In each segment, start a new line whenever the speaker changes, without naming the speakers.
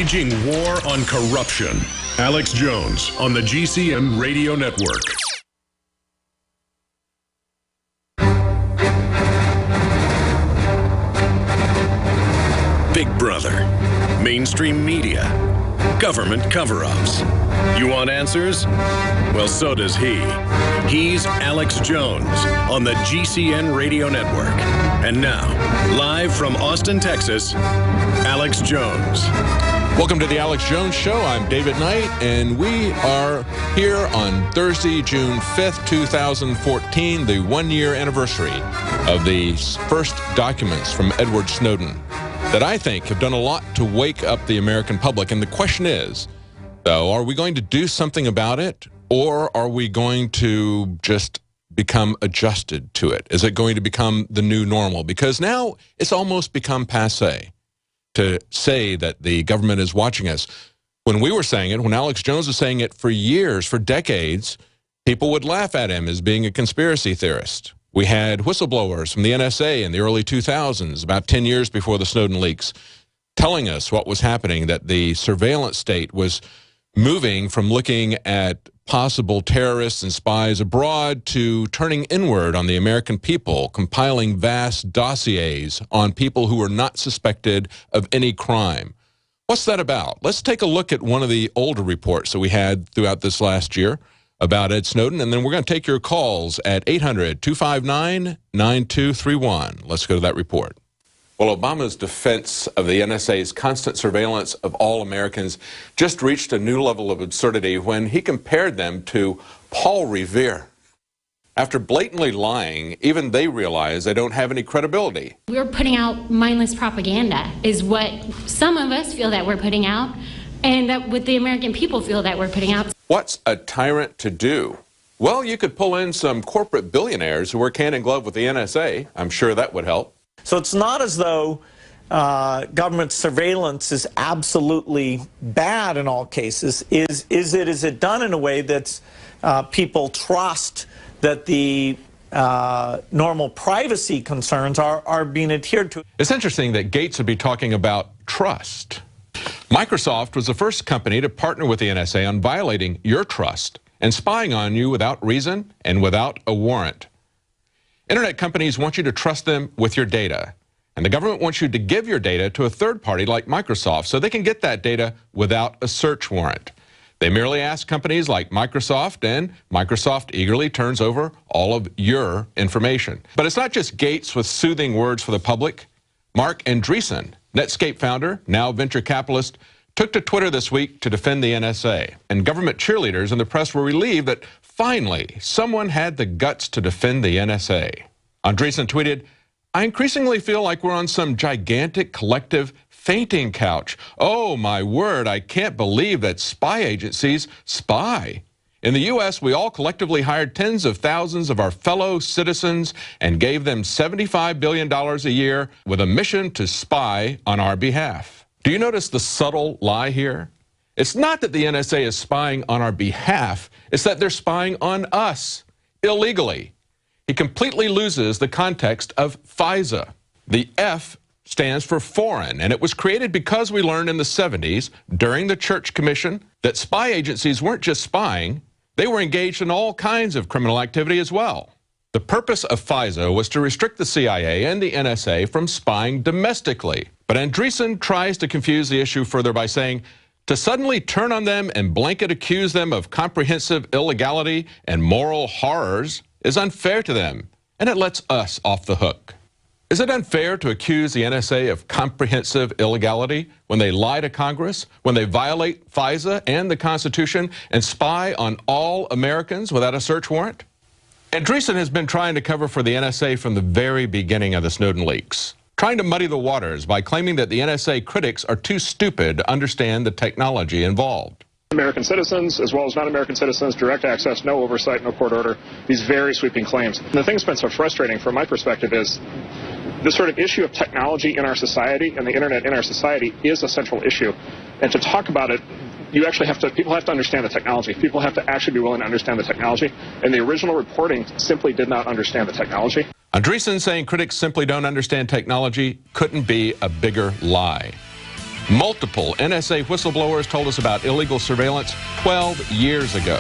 Waging war on corruption. Alex Jones on the GCN Radio Network. Big Brother, mainstream media, government cover-ups. You want answers? Well, so does he. He's Alex Jones on the GCN Radio Network. And now, live from Austin, Texas, Alex Jones.
Welcome to the Alex Jones Show. I'm David Knight, and we are here on Thursday, June 5th, 2014, the one-year anniversary of the first documents from Edward Snowden that I think have done a lot to wake up the American public. And the question is, though, are we going to do something about it, or are we going to just become adjusted to it? Is it going to become the new normal? Because now it's almost become passé to say that the government is watching us. When we were saying it, when Alex Jones was saying it for years, for decades, people would laugh at him as being a conspiracy theorist. We had whistleblowers from the NSA in the early 2000s, about 10 years before the Snowden leaks, telling us what was happening, that the surveillance state was moving from looking at possible terrorists and spies abroad to turning inward on the American people, compiling vast dossiers on people who were not suspected of any crime. What's that about? Let's take a look at one of the older reports that we had throughout this last year about Ed Snowden, and then we're going to take your calls at 800-259-9231. Let's go to that report. Well, Obama's defense of the NSA's constant surveillance of all Americans just reached a new level of absurdity when he compared them to Paul Revere. After blatantly lying, even they realize they don't have any credibility.
We're putting out mindless propaganda, is what some of us feel that we're putting out, and that what the American people feel that we're putting out.
What's a tyrant to do? Well, you could pull in some corporate billionaires who work hand in glove with the NSA. I'm sure that would help.
So it's not as though government surveillance is absolutely bad in all cases. Is it done in a way that people trust that the normal privacy concerns are being adhered to?
It's interesting that Gates would be talking about trust. Microsoft was the first company to partner with the NSA on violating your trust and spying on you without reason and without a warrant. Internet companies want you to trust them with your data, and the government wants you to give your data to a third party like Microsoft so they can get that data without a search warrant. They merely ask companies like Microsoft, and Microsoft eagerly turns over all of your information. But it's not just Gates with soothing words for the public. Marc Andreessen, Netscape founder, now venture capitalist, took to Twitter this week to defend the NSA. And government cheerleaders in the press were relieved that finally someone had the guts to defend the NSA. Andreessen tweeted, "I increasingly feel like we're on some gigantic collective fainting couch. Oh my word, I can't believe that spy agencies spy. In the U.S., we all collectively hired tens of thousands of our fellow citizens and gave them $75 billion a year with a mission to spy on our behalf." Do you notice the subtle lie here? It's not that the NSA is spying on our behalf, it's that they're spying on us illegally. He completely loses the context of FISA. The F stands for foreign, and it was created because we learned in the 70s during the Church Commission that spy agencies weren't just spying, they were engaged in all kinds of criminal activity as well. The purpose of FISA was to restrict the CIA and the NSA from spying domestically. But Andreessen tries to confuse the issue further by saying, to suddenly turn on them and blanket accuse them of comprehensive illegality and moral horrors is unfair to them, and it lets us off the hook. Is it unfair to accuse the NSA of comprehensive illegality when they lie to Congress, when they violate FISA and the Constitution and spy on all Americans without a search warrant? Andreessen has been trying to cover for the NSA from the very beginning of the Snowden leaks, trying to muddy the waters by claiming that the NSA critics are too stupid to understand the technology involved.
American citizens, as well as non-American citizens, direct access, no oversight, no court order, these very sweeping claims. And the thing that's been so frustrating from my perspective is the sort of issue of technology in our society and the internet in our society is a central issue. And to talk about it, people have to understand the technology. People have to actually be willing to understand the technology. And the original reporting simply did not understand the technology.
Andreessen saying critics simply don't understand technology couldn't be a bigger lie. Multiple NSA whistleblowers told us about illegal surveillance 12 years ago.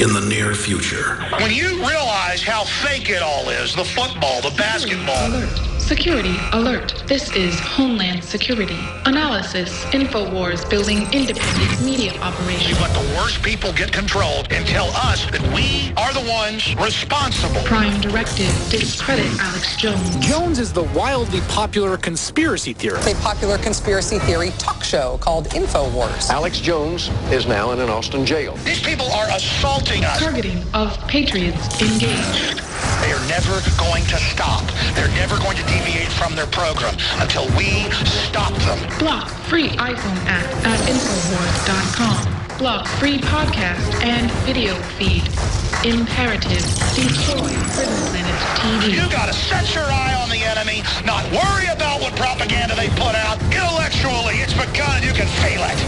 In the near future.
When you realize how fake it all is, the football, the basketball.
Alert. Security alert. This is Homeland Security. Analysis. InfoWars building independent media operation.
We let the worst people get controlled and tell us that we are the ones responsible.
Prime directive. Discredit Alex Jones.
Jones is the wildly popular conspiracy theorist.
A popular conspiracy theory talk show called InfoWars.
Alex Jones is now in an Austin jail.
These people are assaulting us.
Targeting of patriots engaged.
They are never going to stop. They're never going to deviate from their program until we stop them.
Block free iPhone app at Infowars.com. Block free podcast and video feed. Imperative. Destroy Prison Planet TV.
You gotta set your eye on the enemy, not worry about what propaganda they put out. Intellectually, it's begun. You can feel it.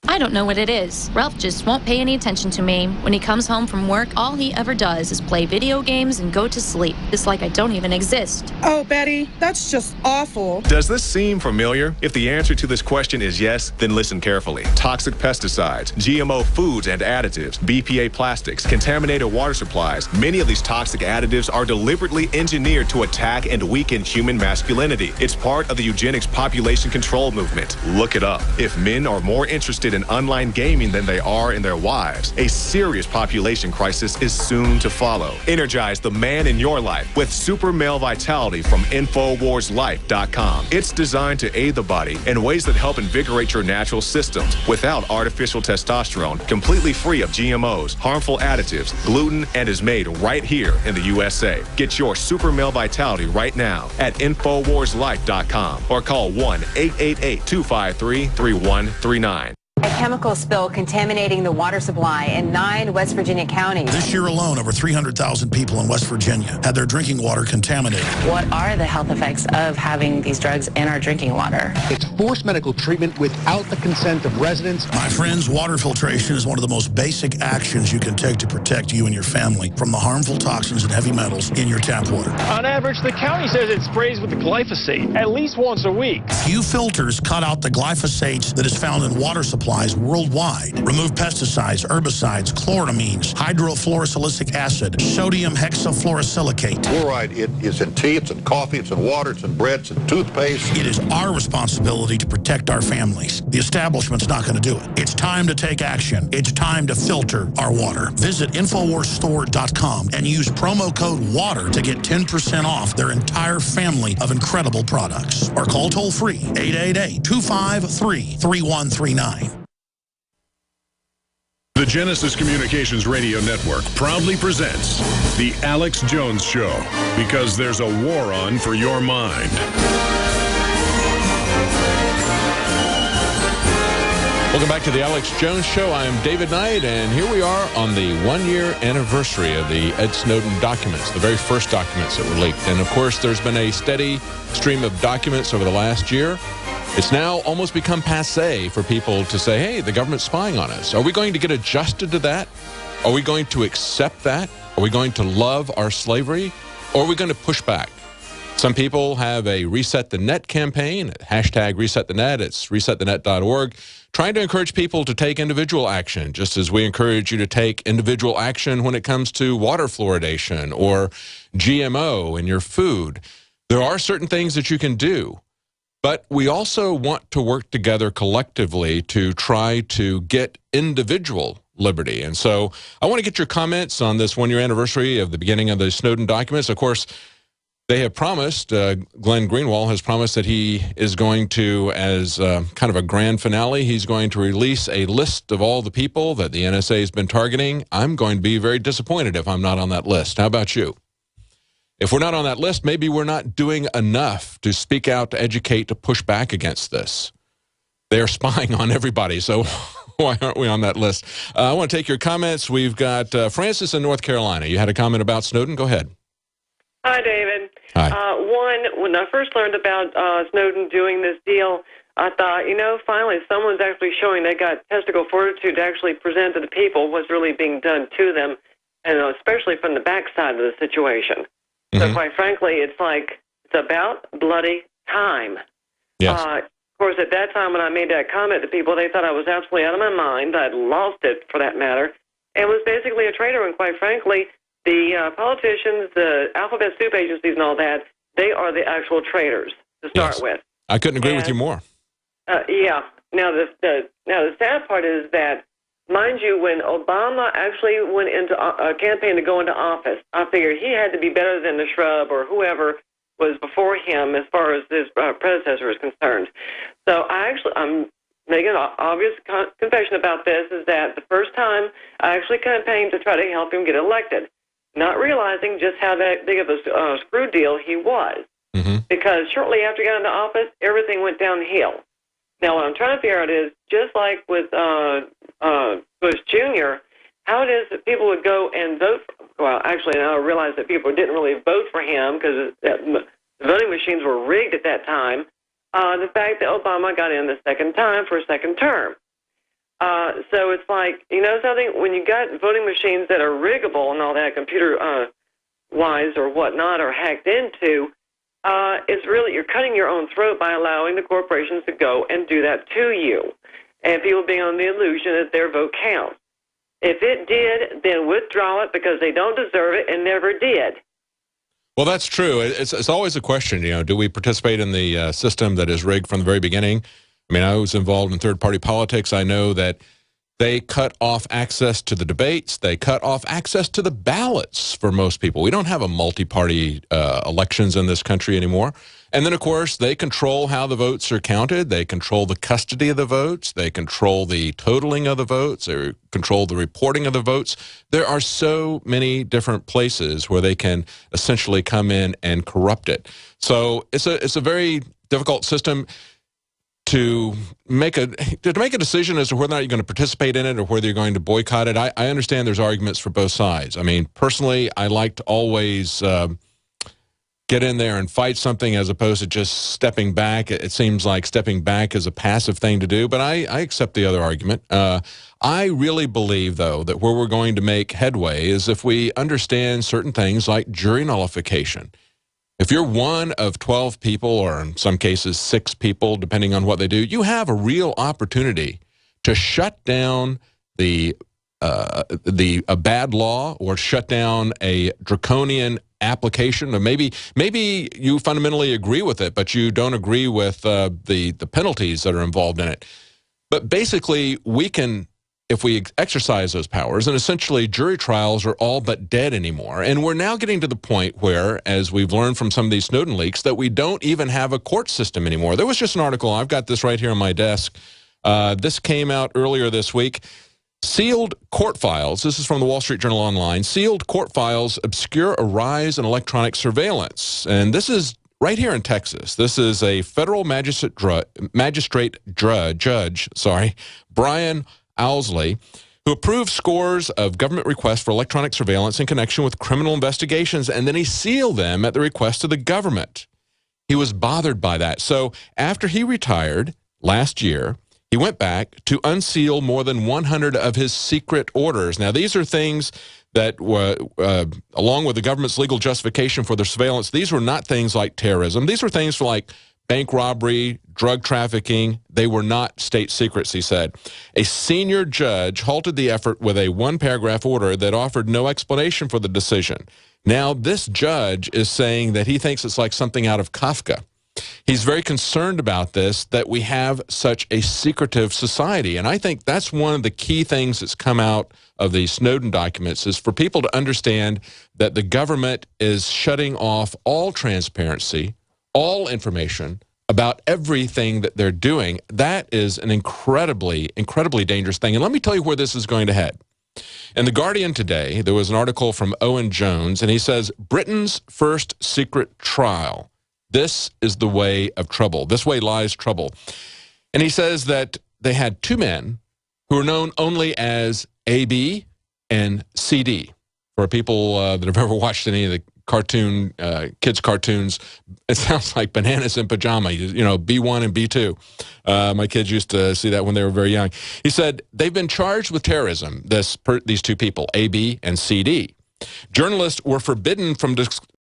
I don't know what it is. Ralph just won't pay any attention to me. When he comes home from work, all he ever does is play video games and go to sleep. It's like I don't even exist.
Oh, Betty, that's just awful.
Does this seem familiar? If the answer to this question is yes, then listen carefully. Toxic pesticides, GMO foods and additives, BPA plastics, contaminated water supplies. Many of these toxic additives are deliberately engineered to attack and weaken human masculinity. It's part of the eugenics population control movement. Look it up. If men are more interested in online gaming than they are in their wives, a serious population crisis is soon to follow. Energize the man in your life with Super Male Vitality from InfoWarsLife.com. It's designed to aid the body in ways that help invigorate your natural systems without artificial testosterone, completely free of GMOs, harmful additives, gluten, and is made right here in the USA. Get your Super Male Vitality right now at InfoWarsLife.com or call 1-888-253-3139.
A chemical spill contaminating the water supply in 9 West Virginia counties.
This year alone, over 300,000 people in West Virginia had their drinking water contaminated.
What are the health effects of having these drugs in our drinking water?
It's forced medical treatment without the consent of residents.
My friends, water filtration is one of the most basic actions you can take to protect you and your family from the harmful toxins and heavy metals in your tap water.
On average, the county says it sprays with the glyphosate at least once a week.
Few filters cut out the glyphosate that is found in water supplies worldwide. Remove pesticides, herbicides, chloramines, hydrofluorosilicic acid, sodium hexafluorosilicate.
Fluoride, it is in tea, it's in coffee, it's in water, it's in bread, it's in toothpaste.
It is our responsibility to protect our families. The establishment's not going to do it. It's time to take action. It's time to filter our water. Visit InfoWarsStore.com and use promo code WATER to get 10% off their entire family of incredible products. Or call toll-free 888-253-3139.
The Genesis Communications Radio Network proudly presents The Alex Jones Show, because there's a war on for your mind.
Welcome back to The Alex Jones Show. I am David Knight, and here we are on the one-year anniversary of the Ed Snowden documents, the very first documents that were leaked. And, of course, there's been a steady stream of documents over the last year. It's now almost become passé for people to say, hey, the government's spying on us. Are we going to get adjusted to that? Are we going to accept that? Are we going to love our slavery? Or are we going to push back? Some people have a Reset the Net campaign, hashtag Reset the Net. It's resetthenet.org, trying to encourage people to take individual action, just as we encourage you to take individual action when it comes to water fluoridation or GMO in your food. There are certain things that you can do. But we also want to work together collectively to try to get individual liberty. And so I want to get your comments on this one-year anniversary of the beginning of the Snowden documents. Of course, they have promised, Glenn Greenwald has promised that he is going to, as kind of a grand finale, he's going to release a list of all the people that the NSA has been targeting. I'm going to be very disappointed if I'm not on that list. How about you? If we're not on that list, maybe we're not doing enough to speak out, to educate, to push back against this. They're spying on everybody, so why aren't we on that list? I want to take your comments. We've got Francis in North Carolina. You had a comment about Snowden. Go ahead.
Hi, David.
Hi.
When I first learned about Snowden doing this deal, I thought, finally someone's actually showing they got testicle fortitude to actually present to the people what's really being done to them, and especially from the backside of the situation. So quite frankly, it's about bloody time.
Yes.
Of course, at that time when I made that comment to people, they thought I was absolutely out of my mind. I'd lost it, for that matter, and was basically a traitor. And quite frankly, the politicians, the alphabet soup agencies and all that, they are the actual traitors to start with.
I couldn't agree with you more.
Yeah. Now the sad part is that, mind you, when Obama actually went into a campaign to go into office, I figured he had to be better than the shrub or whoever was before him as far as his predecessor is concerned. So I'm making an obvious confession about this, is that the first time I actually campaigned to try to help him get elected, not realizing just how big of a screw deal he was. Because shortly after he got into office, everything went downhill. Now, what I'm trying to figure out is, just like with Bush Jr., how it is that people would go and vote well, actually, now I realize that people didn't really vote for him because the voting machines were rigged at that time. The fact that Obama got in the second time for a second term. So it's like, you know something, when you got voting machines that are riggable and all that, computer-wise or whatnot, or hacked into, it's really, you're cutting your own throat by allowing the corporations to go and do that to you, and people being on the illusion that their vote counts. If it did, then withdraw it, because they don't deserve it and never did.
Well, that's true. It's always a question, you know, do we participate in the system that is rigged from the very beginning? I mean, I was involved in third-party politics. I know that they cut off access to the debates. They cut off access to the ballots for most people. We don't have a multi-party elections in this country anymore. And then, of course, they control how the votes are counted. They control the custody of the votes. They control the totaling of the votes. They control the reporting of the votes. There are so many different places where they can essentially come in and corrupt it. So it's a very difficult system to make a decision as to whether or not you're going to participate in it or whether you're going to boycott it. I understand there's arguments for both sides. I mean, personally, I like to always get in there and fight something as opposed to just stepping back. It seems like stepping back is a passive thing to do, but I accept the other argument. I really believe, though, that where we're going to make headway is if we understand certain things like jury nullification. If you're one of 12 people, or in some cases 6 people, depending on what they do, you have a real opportunity to shut down a bad law or shut down a draconian application. Or maybe you fundamentally agree with it, but you don't agree with the penalties that are involved in it. But basically, we can, if we exercise those powers, and essentially jury trials are all but dead anymore. And we're now getting to the point where, as we've learned from some of these Snowden leaks, that we don't even have a court system anymore. There was just an article, I've got this right here on my desk. This came out earlier this week. Sealed court files, this is from the Wall Street Journal Online, sealed court files obscure a rise in electronic surveillance. And this is right here in Texas. This is a federal magistrate judge, Brian Owsley, who approved scores of government requests for electronic surveillance in connection with criminal investigations, and then he sealed them at the request of the government. He was bothered by that. So after he retired last year, he went back to unseal more than 100 of his secret orders. Now, these are things that were, along with the government's legal justification for their surveillance, these were not things like terrorism. These were things for like bank robbery, drug trafficking. They were not state secrets, he said. A senior judge halted the effort with a one-paragraph order that offered no explanation for the decision. Now, this judge is saying that he thinks it's like something out of Kafka. He's very concerned about this, that we have such a secretive society. And I think that's one of the key things that's come out of the Snowden documents, is for people to understand that the government is shutting off all transparency, all information about everything that they're doing. That is an incredibly, incredibly dangerous thing. And let me tell you where this is going to head. In The Guardian today, there was an article from Owen Jones, and he says, Britain's first secret trial. This is the way of trouble. This way lies trouble. And he says that they had 2 men who are known only as AB and CD. For people that have ever watched any of the kids' cartoons, it sounds like bananas in pajama, you know, B1 and B2. My kids used to see that when they were very young. He said they've been charged with terrorism, these 2 people, AB and CD. Journalists were forbidden from